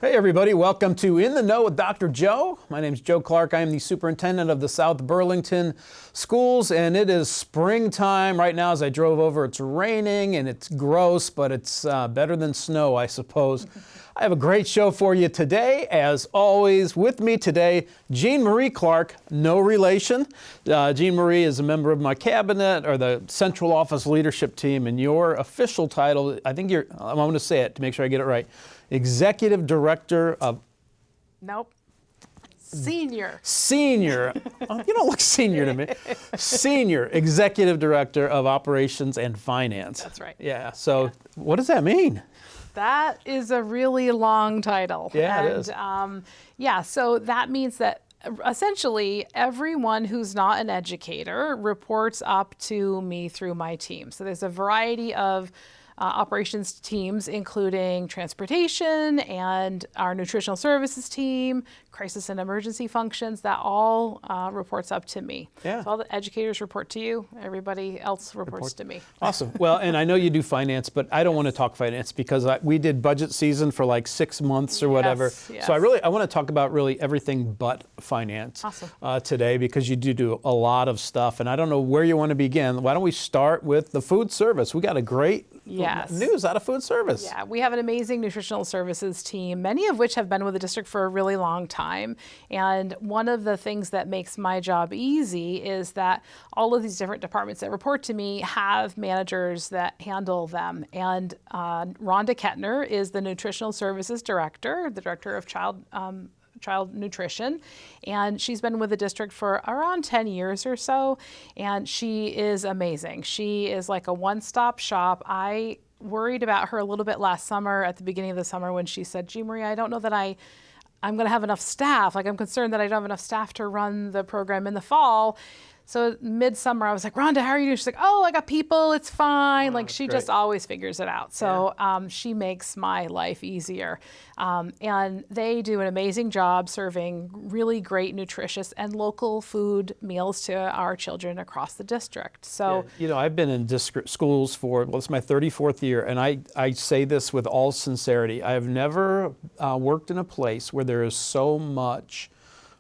Hey everybody, welcome to In the Know with Dr. Joe. My name is Joe Clark. I am the superintendent of the South Burlington schools, and it is springtime. Right now as I drove over, it's raining and it's gross, but it's better than snow, I suppose. I have a great show for you today. As always, with me today, Jean Marie Clark, no relation. Jean Marie is a member of my cabinet or the central office leadership team, and your official title, I think I'm going to say it to make sure I get it right, Executive Director of... Nope. Senior. Senior. Oh, you don't look senior to me. Senior Executive Director of Operations and Finance. That's right. Yeah. So what does that mean? That is a really long title. Yeah, it is. So that means that essentially everyone who's not an educator reports up to me through my team. So there's a variety of operations teams, including transportation and our nutritional services team, crisis and emergency functions, that all reports up to me. Yeah. So all the educators report to you, everybody else reports to me. Awesome. Well, and I know you do finance, but I don't want to talk finance because we did budget season for like 6 months or whatever. Yes. So I want to talk about really everything but finance today, because you do a lot of stuff, and I don't know where you want to begin. Why don't we start with the food service? We got a great news out of food service. Yeah, we have an amazing nutritional services team, many of which have been with the district for a really long time. And one of the things that makes my job easy is that all of these different departments that report to me have managers that handle them. And Rhonda Kettner is the nutritional services director, the director of child nutrition, and she's been with the district for around 10 years or so, and she is amazing. She is like a one-stop shop. I worried about her a little bit last summer, at the beginning of the summer, when she said, Jean Marie, I don't know that I'm going to have enough staff. Like, I'm concerned that I don't have enough staff to run the program in the fall. So midsummer, I was like, Rhonda, how are you doing? She's like, oh, I got people, it's fine. Like, she just always figures it out. So she makes my life easier. And they do an amazing job serving really great, nutritious, and local food meals to our children across the district. So, I've been in district schools for, it's my 34th year, and I say this with all sincerity. I have never worked in a place where there is so much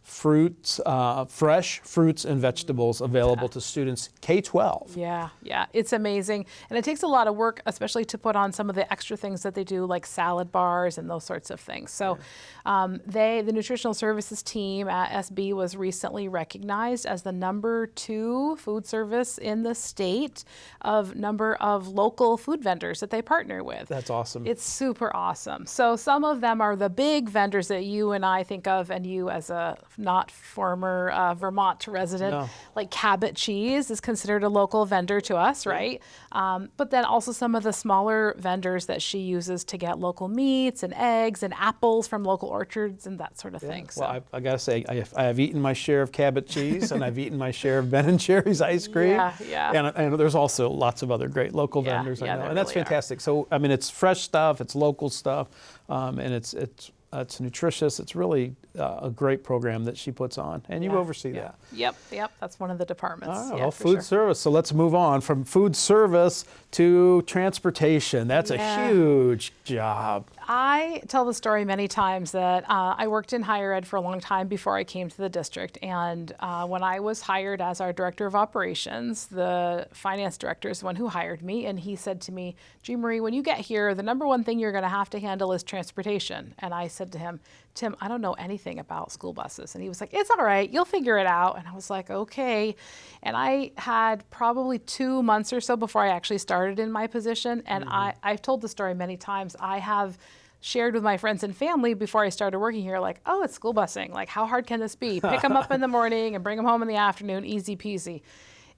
fruits, fresh fruits and vegetables available to students K-12. Yeah, it's amazing. And it takes a lot of work, especially to put on some of the extra things that they do, like salad bars and those sorts of things. So the nutritional services team at SB was recently recognized as the #2 food service in the state of number of local food vendors that they partner with. That's awesome. It's super awesome. So some of them are the big vendors that you and I think of, and you as a not former Vermont resident, like Cabot Cheese is considered a local vendor to us, right? But then also some of the smaller vendors that she uses to get local meats and eggs and apples from local orchards and that sort of thing. Well, so. I gotta say, I have eaten my share of Cabot Cheese and I've eaten my share of Ben & Jerry's ice cream. Yeah. And there's also lots of other great local vendors, I know. And that's fantastic. So, I mean, it's fresh stuff, it's local stuff, and it's nutritious. It's really a great program that she puts on, and you oversee that. Yep. That's one of the departments. Well, food service. So let's move on from food service to transportation. That's a huge job. I tell the story many times that I worked in higher ed for a long time before I came to the district. And when I was hired as our director of operations, the finance director is the one who hired me. And he said to me, Jean Marie, when you get here, the #1 thing you're going to have to handle is transportation. And I said to him, Tim, I don't know anything about school buses. And he was like, it's all right, you'll figure it out. And I was like, okay. And I had probably 2 months or so before I actually started in my position. And I've told the story many times. I have shared with my friends and family before I started working here, like, oh, it's school busing. Like, how hard can this be? Pick them up in the morning and bring them home in the afternoon, easy peasy.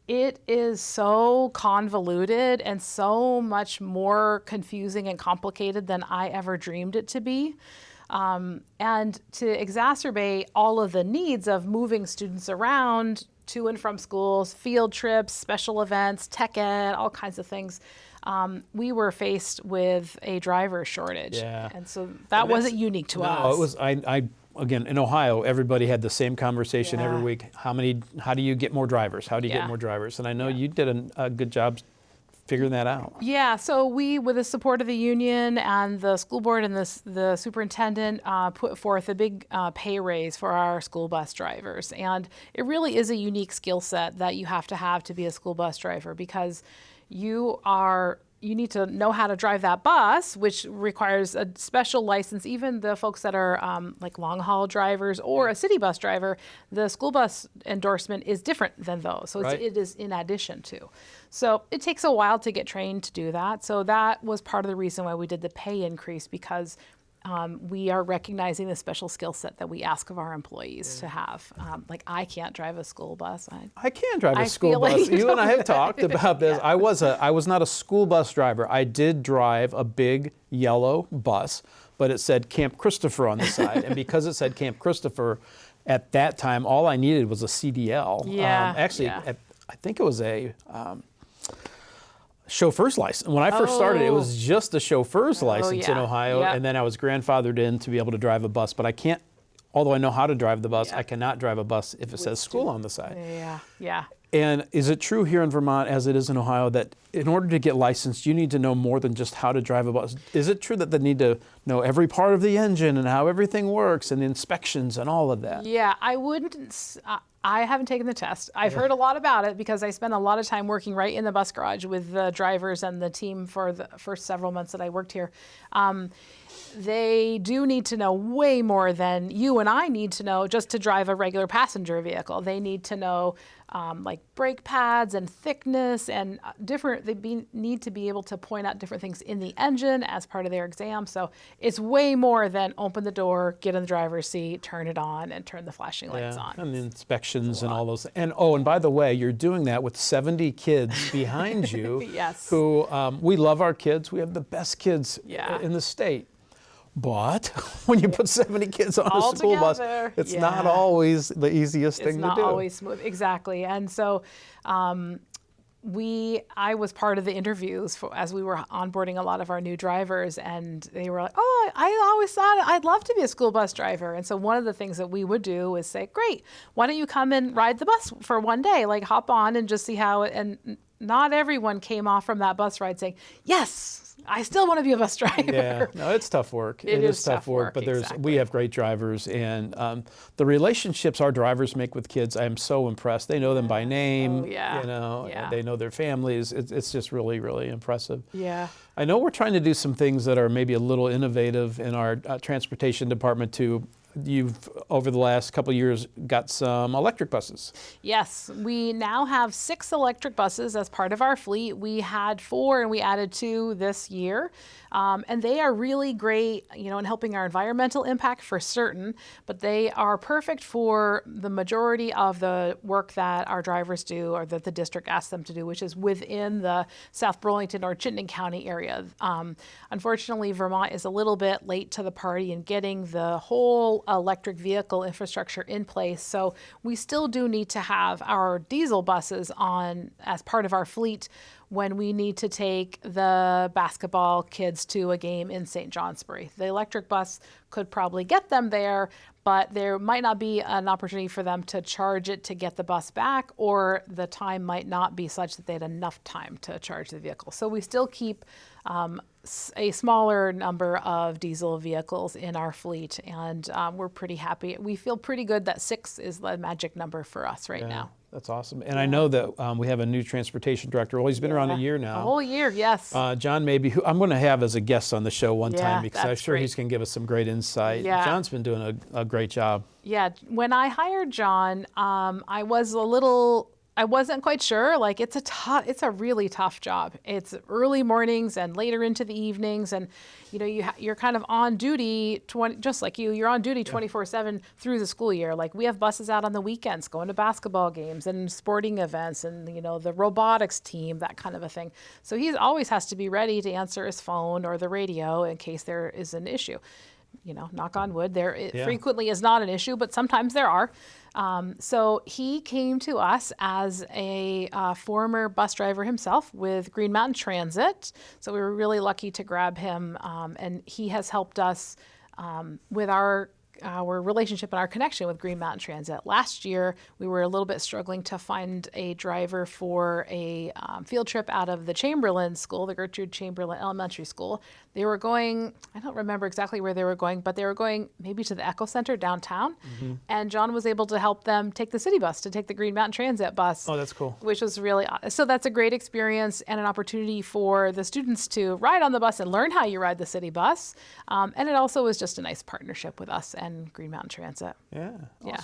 It is so convoluted and so much more confusing and complicated than I ever dreamed it to be. And to exacerbate all of the needs of moving students around to and from schools, field trips, special events, tech ed, all kinds of things, we were faced with a driver shortage. And so that wasn't unique to us. No, it was, again, in Ohio, everybody had the same conversation every week. How do you get more drivers? How do you get more drivers? And I know you did a good job figuring that out? Yeah, so we, with the support of the union and the school board and the superintendent, put forth a big pay raise for our school bus drivers. And it really is a unique skill set that you have to be a school bus driver, because you need to know how to drive that bus, which requires a special license. Even the folks that are like long haul drivers or a city bus driver, the school bus endorsement is different than those. So Right. it is in addition to. So it takes a while to get trained to do that. So that was part of the reason why we did the pay increase, because we are recognizing the special skill set that we ask of our employees to have. Like, I can't drive a school bus. I can drive a I school feel like bus. you You and I know have talked about this. I was not a school bus driver. I did drive a big yellow bus, but it said Camp Christopher on the side. And because it said Camp Christopher, at that time, all I needed was a CDL. Yeah, Actually, yeah. I think it was a chauffeur's license. When I first started, it was just a chauffeur's license in yeah. Ohio, Yep. and then I was grandfathered in to be able to drive a bus. But I can't, although I know how to drive the bus, I cannot drive a bus if it says school on the side. Yeah. And is it true here in Vermont, as it is in Ohio, that in order to get licensed, you need to know more than just how to drive a bus? Is it true that they need to know every part of the engine and how everything works and the inspections and all of that? Yeah, I haven't taken the test. I've heard a lot about it because I spent a lot of time working right in the bus garage with the drivers and the team for the first several months that I worked here. They do need to know way more than you and I need to know just to drive a regular passenger vehicle. They need to know like brake pads and thickness and need to be able to point out different things in the engine as part of their exam. So it's way more than open the door, get in the driver's seat, turn it on, and turn the flashing lights on. And the inspections and all those. And and by the way, you're doing that with 70 kids behind you. Yes. Who we love our kids. We have the best kids in the state. But when you put 70 kids on a school bus, it's not always the easiest thing to do. It's not always smooth, exactly. And so I was part of the interviews as we were onboarding a lot of our new drivers, and they were like, "Oh, I always thought I'd love to be a school bus driver." And so one of the things that we would do is say, "Great, why don't you come and ride the bus for one day? Like, hop on and just see how it." And not everyone came off from that bus ride saying, "Yes, I still want to be a bus driver." Yeah, no, it's tough work. It is tough work, but exactly. we have great drivers, and the relationships our drivers make with kids, I am so impressed. They know them by name, they know their families. It's just really, really impressive. Yeah. I know we're trying to do some things that are maybe a little innovative in our transportation department too. You've, over the last couple of years, got some electric buses. Yes, we now have 6 electric buses as part of our fleet. We had 4 and we added 2 this year. And they are really great, in helping our environmental impact for certain, but they are perfect for the majority of the work that our drivers do or that the district asks them to do, which is within the South Burlington or Chittenden County area. Unfortunately, Vermont is a little bit late to the party in getting the whole electric vehicle infrastructure in place. So we still do need to have our diesel buses on as part of our fleet when we need to take the basketball kids to a game in St. Johnsbury. The electric bus could probably get them there, but there might not be an opportunity for them to charge it to get the bus back, or the time might not be such that they had enough time to charge the vehicle. So we still keep a smaller number of diesel vehicles in our fleet, and we're pretty happy. We feel pretty good that 6 is the magic number for us right now. That's awesome. And I know that we have a new transportation director. Well, he's been around a year now. A whole year, yes. John Mabee, who I'm going to have as a guest on the show one time, because I'm sure great. he's going to give us some great insight. Yeah. John's been doing a great job. Yeah, when I hired John, I wasn't quite sure. Like, it's a really tough job. It's early mornings and later into the evenings, and you're kind of on duty just like you're on duty 24/7 through the school year. Like, we have buses out on the weekends going to basketball games and sporting events and the robotics team, that kind of a thing. So he always has to be ready to answer his phone or the radio in case there is an issue. Knock on wood, it frequently is not an issue, but sometimes there are. So he came to us as a former bus driver himself with Green Mountain Transit. So we were really lucky to grab him, and he has helped us with our our relationship and our connection with Green Mountain Transit. Last year, we were a little bit struggling to find a driver for a field trip out of the Chamberlain School, the Gertrude Chamberlain Elementary School. They were going, I don't remember exactly where they were going, but they were going maybe to the Echo Center downtown. And John was able to help them take the city bus, to take the Green Mountain Transit bus. Oh, that's cool. Which was really, so that's a great experience and an opportunity for the students to ride on the bus and learn how you ride the city bus. And it also was just a nice partnership with us and Green Mountain Transit. Yeah, Yeah.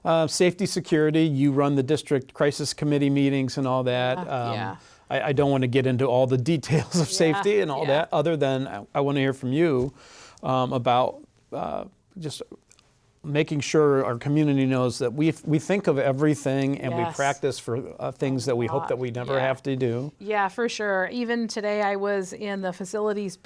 awesome. Safety, security, you run the district crisis committee meetings and all that. Yeah. I don't want to get into all the details of safety and all that, other than I want to hear from you about just making sure our community knows that we think of everything and we Yes. practice for things that we hope that we never have to do. Yeah, for sure. Even today, I was in the facilities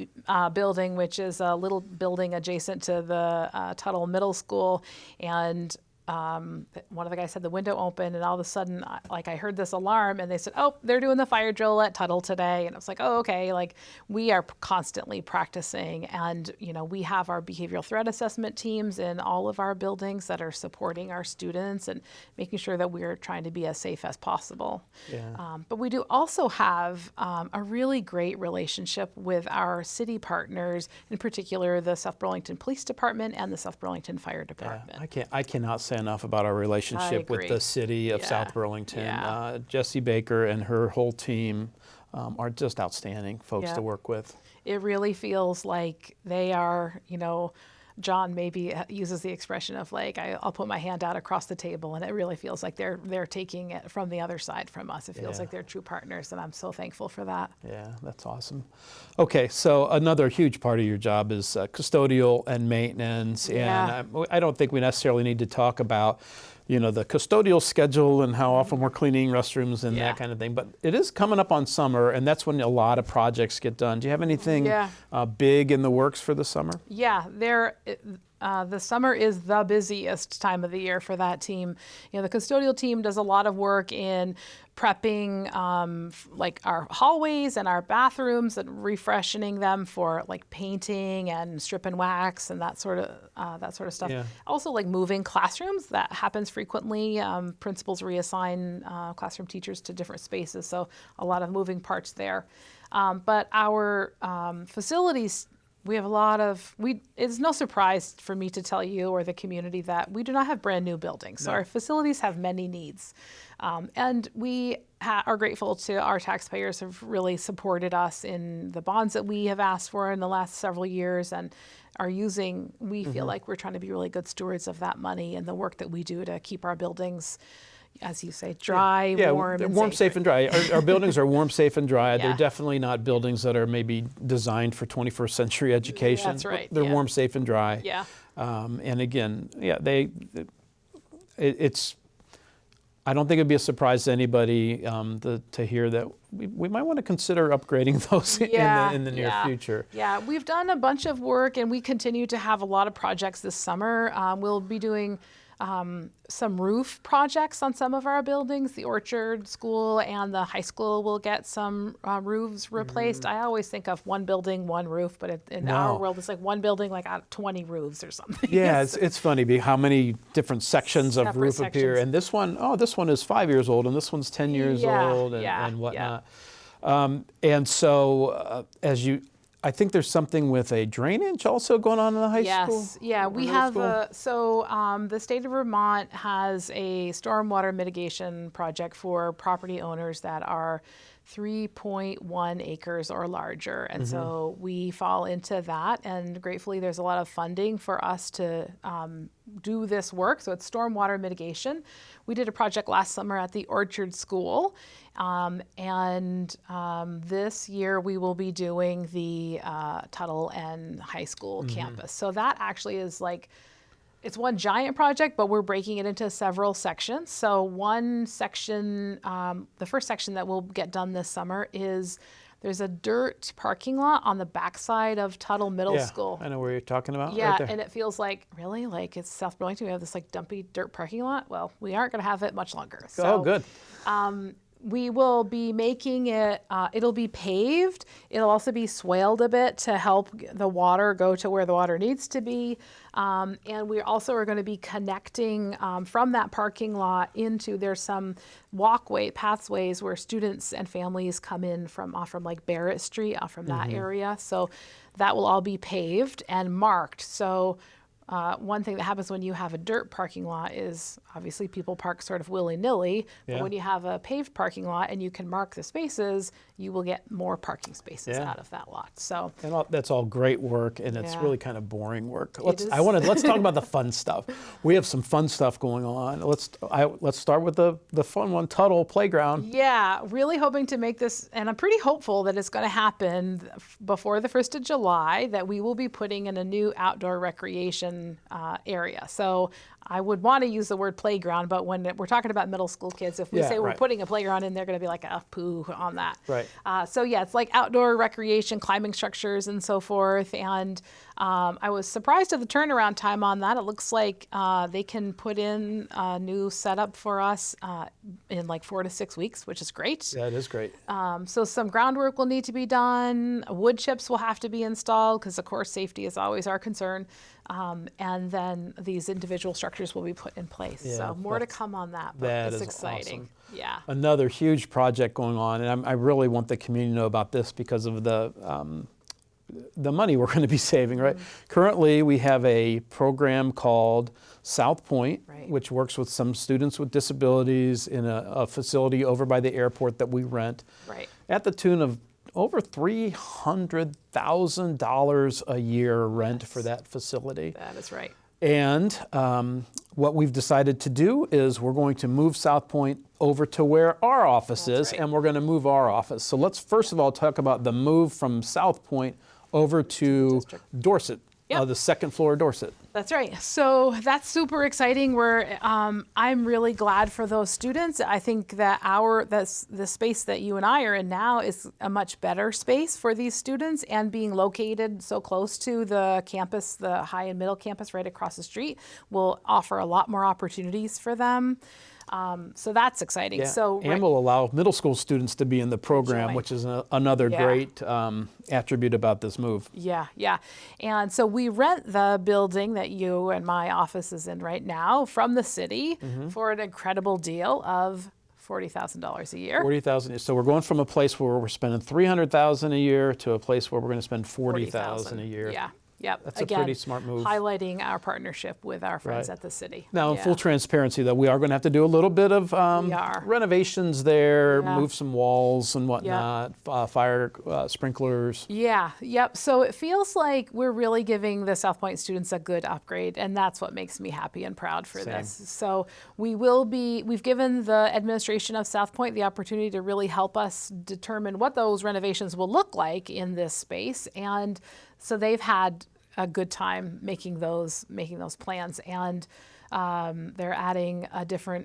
building, which is a little building adjacent to the Tuttle Middle School, and one of the guys had the window open, and all of a sudden, I heard this alarm, and they said, "Oh, they're doing the fire drill at Tuttle today." And I was like, "Oh, okay." Like, we are constantly practicing, and we have our behavioral threat assessment teams in all of our buildings that are supporting our students and making sure that we're trying to be as safe as possible. Yeah. But we do also have a really great relationship with our city partners, in particular the South Burlington Police Department and the South Burlington Fire Department. I cannot say enough about our relationship with agree. the city of Yeah. South Burlington. Yeah. Jessie Baker and her whole team are just outstanding folks Yeah. to work with. It really feels like they are, John maybe uses the expression of like, I'll put my hand out across the table, and it really feels like they're taking it from the other side from us. It feels Yeah. like they're true partners, and I'm so thankful for that. Yeah, that's awesome. Okay, so another huge part of your job is custodial and maintenance, Yeah. and I don't think we necessarily need to talk about, the custodial schedule and how often we're cleaning restrooms and Yeah. that kind of thing. But it is coming up on summer, and that's when a lot of projects get done. Do you have anything Yeah. big in the works for the summer? Yeah, the summer is the busiest time of the year for that team. The custodial team does a lot of work in prepping like our hallways and our bathrooms and refreshing them for like painting and strip and wax and that sort of stuff. Yeah. Also, like moving classrooms, that happens frequently. Principals reassign classroom teachers to different spaces, so a lot of moving parts there. But our facilities, we have a lot of, it's no surprise for me to tell you or the community that we do not have brand new buildings. So our facilities have many needs. And we are grateful to our taxpayers who have really supported us in the bonds that we have asked for in the last several years and are using, we feel like we're trying to be really good stewards of that money and the work that we do to keep our buildings, as you say, dry, warm, they're and warm, safe, and dry. Our buildings are warm, safe, and dry. They're Yeah. definitely not buildings that are maybe designed for 21st century education. That's right, They're yeah. warm, safe, and dry. Yeah. And again, it's. I don't think it'd be a surprise to anybody to hear that we might want to consider upgrading those in the near future. Yeah, we've done a bunch of work, and we continue to have a lot of projects this summer. We'll be doing some roof projects on some of our buildings. The Orchard School and the high school will get some roofs replaced. I always think of one building, one roof, but in our world, it's like one building, like 20 roofs or something. Yeah, it's funny how many different sections of Separate roof appear. sections. And this one is 5 years old, and this one's 10 years old, and whatnot. And so I think there's something with a drainage also going on in the high school. Yes, yeah, we middle have school? the state of Vermont has a stormwater mitigation project for property owners that are 3.1 acres or larger. And so we fall into that, and gratefully there's a lot of funding for us to do this work. So it's stormwater mitigation. We did a project last summer at the Orchard School, and this year we will be doing the Tuttle and High School campus. So that actually is like, it's one giant project, but we're breaking it into several sections. So one section, the first section that will get done this summer is there's a dirt parking lot on the backside of Tuttle Middle School. I know where you're talking about. Yeah, right there. and it feels like, really? Like it's South Burlington, we have this like dumpy dirt parking lot? Well, we aren't gonna have it much longer. So, good. we will be making it, it'll be paved. It'll also be swaled a bit to help the water go to where the water needs to be. And we also are going to be connecting from that parking lot into, there's some pathways where students and families come in from like Barrett Street, from that area. So that will all be paved and marked. So one thing that happens when you have a dirt parking lot is obviously people park sort of willy-nilly, but when you have a paved parking lot and you can mark the spaces, you will get more parking spaces out of that lot. So that's all great work, and it's really kind of boring work. Let's is. talk about the fun stuff. We have some fun stuff going on. Let's start with the fun one, Tuttle Playground. Yeah, really hoping to make this, and I'm pretty hopeful that it's going to happen before the 1st of July, that we will be putting in a new outdoor recreation area. So I would want to use the word playground, but when we're talking about middle school kids, if we say we're putting a playground in, they're going to be like, oh, poo on that. Right. So yeah, it's like outdoor recreation, climbing structures and so forth. And I was surprised at the turnaround time on that. It looks like they can put in a new setup for us in like 4 to 6 weeks, which is great. Yeah, it is great. So some groundwork will need to be done. Wood chips will have to be installed because, of course, safety is always our concern. And then these individual structures will be put in place. Yeah, so more to come on that, but that it's is exciting. Awesome. Yeah. Another huge project going on, and I really want the community to know about this because of the money we're going to be saving, right? Currently, we have a program called South Point, which works with some students with disabilities in a facility over by the airport that we rent, at the tune of over $300,000 a year rent for that facility. That is right. And what we've decided to do is we're going to move South Point over to where our office is, and we're going to move our office. So let's first of all talk about the move from South Point over to Dorset, the second floor of Dorset. That's right. So that's super exciting. I'm really glad for those students. I think that the space that you and I are in now is a much better space for these students, and being located so close to the campus, the high and middle campus right across the street, will offer a lot more opportunities for them. So that's exciting. Yeah. So and will allow middle school students to be in the program, which is another great attribute about this move. Yeah. And so we rent the building that you and my office is in right now from the city for an incredible deal of $40,000 a year. $40,000. So we're going from a place where we're spending $300,000 a year to a place where we're going to spend $40,000 a year. Yeah. Yep. That's Again, a pretty smart move. Highlighting our partnership with our friends at the city. Now, in full transparency, though, we are going to have to do a little bit of renovations there, move some walls and whatnot, fire sprinklers. Yeah. Yep. So it feels like we're really giving the South Point students a good upgrade, and that's what makes me happy and proud for this. So we've given the administration of South Point the opportunity to really help us determine what those renovations will look like in this space, and so they've had a good time making those plans, and they're adding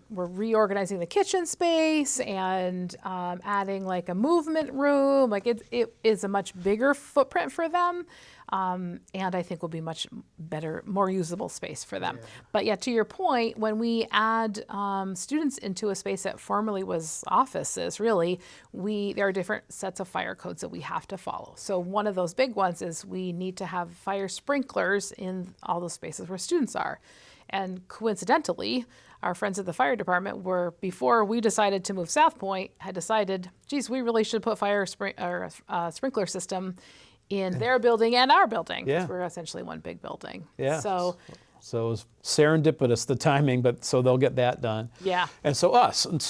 we're reorganizing the kitchen space and adding like a movement room. Like it is a much bigger footprint for them, and I think will be much better, more usable space for them. But yeah, to your point, when we add students into a space that formerly was offices, really, there are different sets of fire codes that we have to follow. So one of those big ones is we need to have fire sprinklers in all those spaces where students are. And coincidentally, our friends at the fire department before we decided to move South Point, had decided, geez, we really should put sprinkler system in their building and our building, because we're essentially one big building. Yeah. So it was serendipitous, the timing, but so they'll get that done. Yeah. And so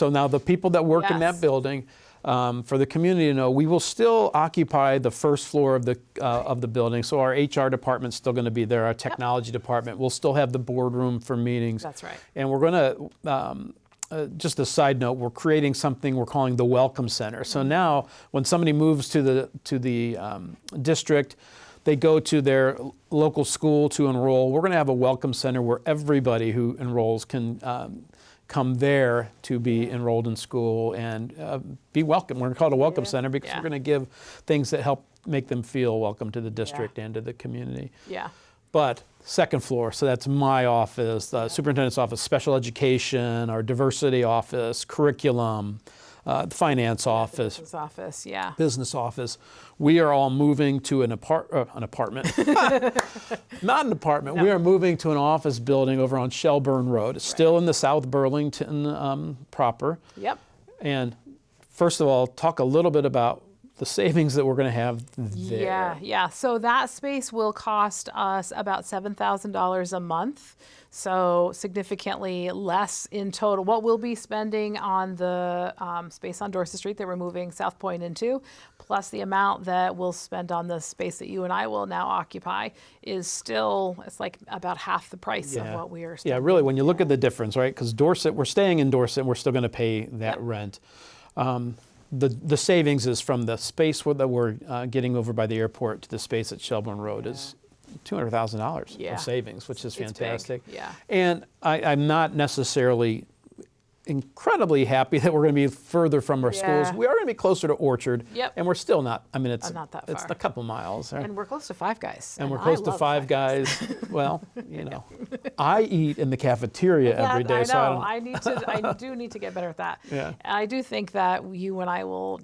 now the people that work in that building, for the community to know, we will still occupy the first floor of the building. So our HR department's still going to be there. Our technology department will still have the boardroom for meetings. That's right. And we're going to, just a side note, we're creating something we're calling the Welcome Center. So now, when somebody moves to the district, they go to their local school to enroll. We're going to have a Welcome Center where everybody who enrolls can come there to be enrolled in school and be welcome. We're going to call it a welcome center because we're going to give things that help make them feel welcome to the district and to the community. Yeah. But second floor, so that's my office, the superintendent's office, special education, our diversity office, curriculum, the finance office. Business office, yeah. Business office. We are all moving to an apartment. Not an apartment. No. We are moving to an office building over on Shelburne Road. It's still in the South Burlington proper. Yep. And first of all, talk a little bit about the savings that we're going to have there. Yeah. So that space will cost us about $7,000 a month. So significantly less in total. What we'll be spending on the space on Dorset Street that we're moving South Point into, plus the amount that we'll spend on the space that you and I will now occupy, is still, it's like about half the price of what we are spending. Yeah, really, when you look at the difference, right? Because Dorset, we're staying in Dorset, and we're still going to pay that rent. The savings is from the space that we're getting over by the airport to the space at Shelburne Road is $200,000 of savings, which is fantastic. Big. Yeah. And I'm not necessarily incredibly happy that we're going to be further from our schools. We are going to be closer to Orchard. Yep. And we're still not, I mean, it's not that it's far. a couple miles. Right? And we're close to Five Guys. And we're close to Five Guys. Well, you know, I eat in the cafeteria every day. I know. So I do need to get better at that. Yeah. I do think that you and I will,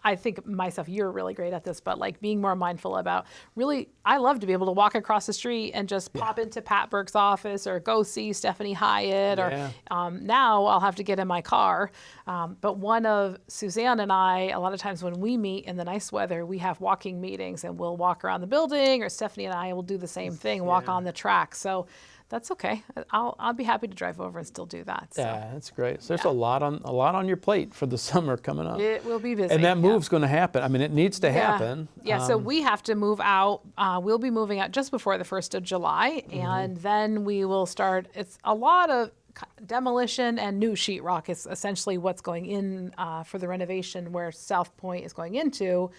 I think myself, you're really great at this, but like being more mindful about really, I love to be able to walk across the street and just pop into Pat Burke's office or go see Stephanie Hyatt or now I'll have to get in my car. But one of Suzanne and I, a lot of times when we meet in the nice weather, we have walking meetings and we'll walk around the building, or Stephanie and I will do the same thing, walk on the track. So that's okay. I'll be happy to drive over and still do that. So. Yeah, that's great. So there's a lot on your plate for the summer coming up. It will be busy. And that move's going to happen. I mean, it needs to happen. Yeah, so we have to move out. We'll be moving out just before the 1st of July, and then we will start. It's a lot of demolition and new sheetrock is essentially what's going in for the renovation where South Point is going into.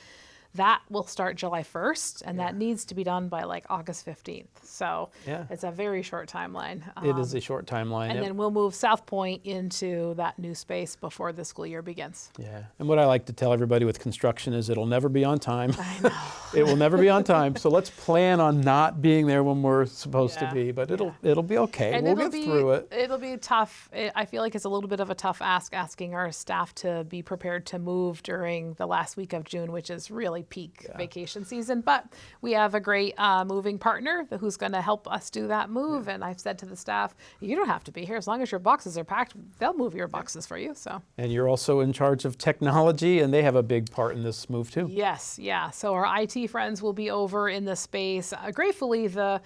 That will start July 1st, and that needs to be done by like August 15th. So it's a very short timeline. It is a short timeline. And then we'll move South Point into that new space before the school year begins. Yeah. And what I like to tell everybody with construction is it'll never be on time. I know. It will never be on time. So let's plan on not being there when we're supposed to be, but it'll be okay. And we'll get through it. It'll be tough. I feel like it's a little bit of a tough ask asking our staff to be prepared to move during the last week of June, which is really peak vacation season. But we have a great moving partner who's going to help us do that move. And I've said to the staff, you don't have to be here. As long as your boxes are packed, they'll move your boxes for you. So. And you're also in charge of technology, and they have a big part in this move too. Yes, yeah. So our IT friends will be over in the space. Gratefully, the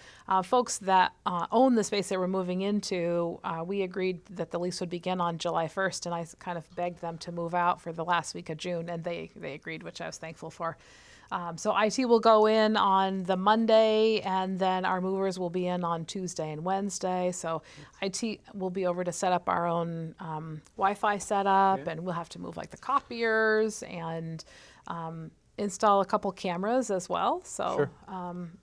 folks that own the space that we're moving into, we agreed that the lease would begin on July 1st, and I kind of begged them to move out for the last week of June, and they agreed, which I was thankful for. So IT will go in on the Monday, and then our movers will be in on Tuesday and Wednesday. So IT will be over to set up our own Wi-Fi setup, and we'll have to move like the copiers and install a couple cameras as well. So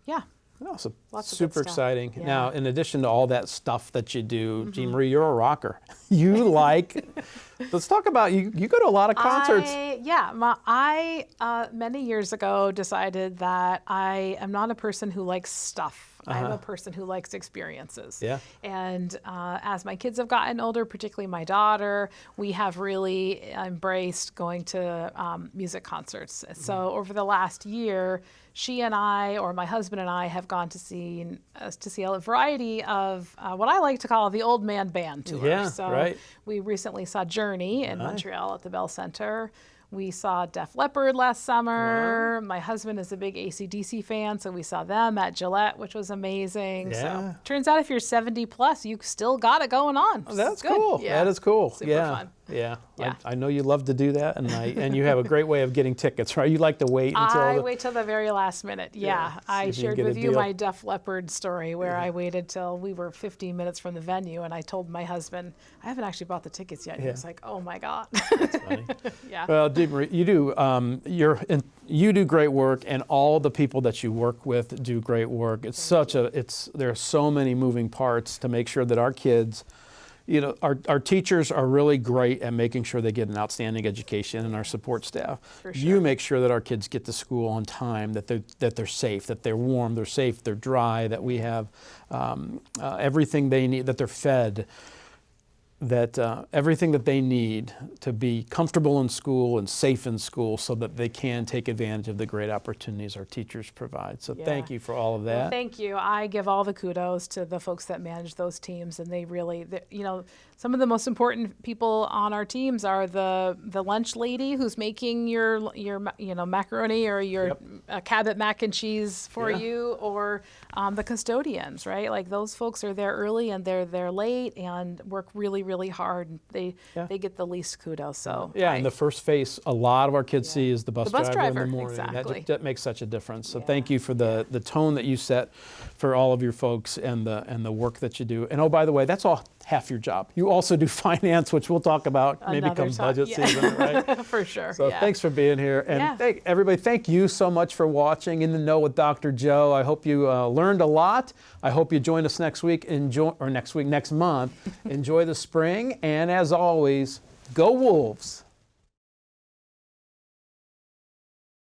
yeah. Awesome. Lots of Super good stuff. exciting. Yeah. Now, in addition to all that stuff that you do, Jean Marie, you're a rocker. You like, let's talk about, you go to a lot of concerts. I many years ago decided that I am not a person who likes stuff. I'm a person who likes experiences. Yeah. And as my kids have gotten older, particularly my daughter, we have really embraced going to music concerts. So over the last year, she and I, or my husband and I, have gone to see a variety of what I like to call the old man band tour. Yeah, so right. we recently saw Journey in Montreal at the Bell Center. We saw Def Leppard last summer. My husband is a big AC/DC fan, so we saw them at Gillette, which was amazing. Yeah. So turns out if you're 70 plus, you still got it going on. Oh, that's cool. Yeah. That is cool. Super fun. Yeah. Yeah. I know you love to do that, and you have a great way of getting tickets, right? You like to wait until I wait till the very last minute. Yeah. I if you can shared get a with you deal. my Def Leppard story where I waited till we were 15 minutes from the venue, and I told my husband, I haven't actually bought the tickets yet. He was like, oh my God. That's funny. Yeah. Well, Jean Marie, you do you do great work, and all the people that you work with do great work. There are so many moving parts to make sure that our kids, our teachers are really great at making sure they get an outstanding education, and our support staff. For sure. You make sure that our kids get to school on time, that they're safe, that they're warm, they're safe, they're dry, that we have everything they need, that they're fed. everything that they need to be comfortable in school and safe in school so that they can take advantage of the great opportunities our teachers provide. So thank you for all of that. Well, thank you. I give all the kudos to the folks that manage those teams, and they really, some of the most important people on our teams are the lunch lady who's making your macaroni or your Cabot mac and cheese for you, or the custodians, right? Like those folks are there early and they're late and work really, really hard. They get the least kudos. So and the first face a lot of our kids see is the bus driver in the morning. Exactly. That makes such a difference. So thank you for the tone that you set for all of your folks and the work that you do. And oh, by the way, that's all half your job. You also do finance, which we'll talk about maybe come budget season, right? For sure. So thanks for being here. And everybody, thank you so much for watching In the Know with Dr. Joe. I hope you learned a lot. I hope you join us next week, next month. Enjoy the spring. And as always, go Wolves.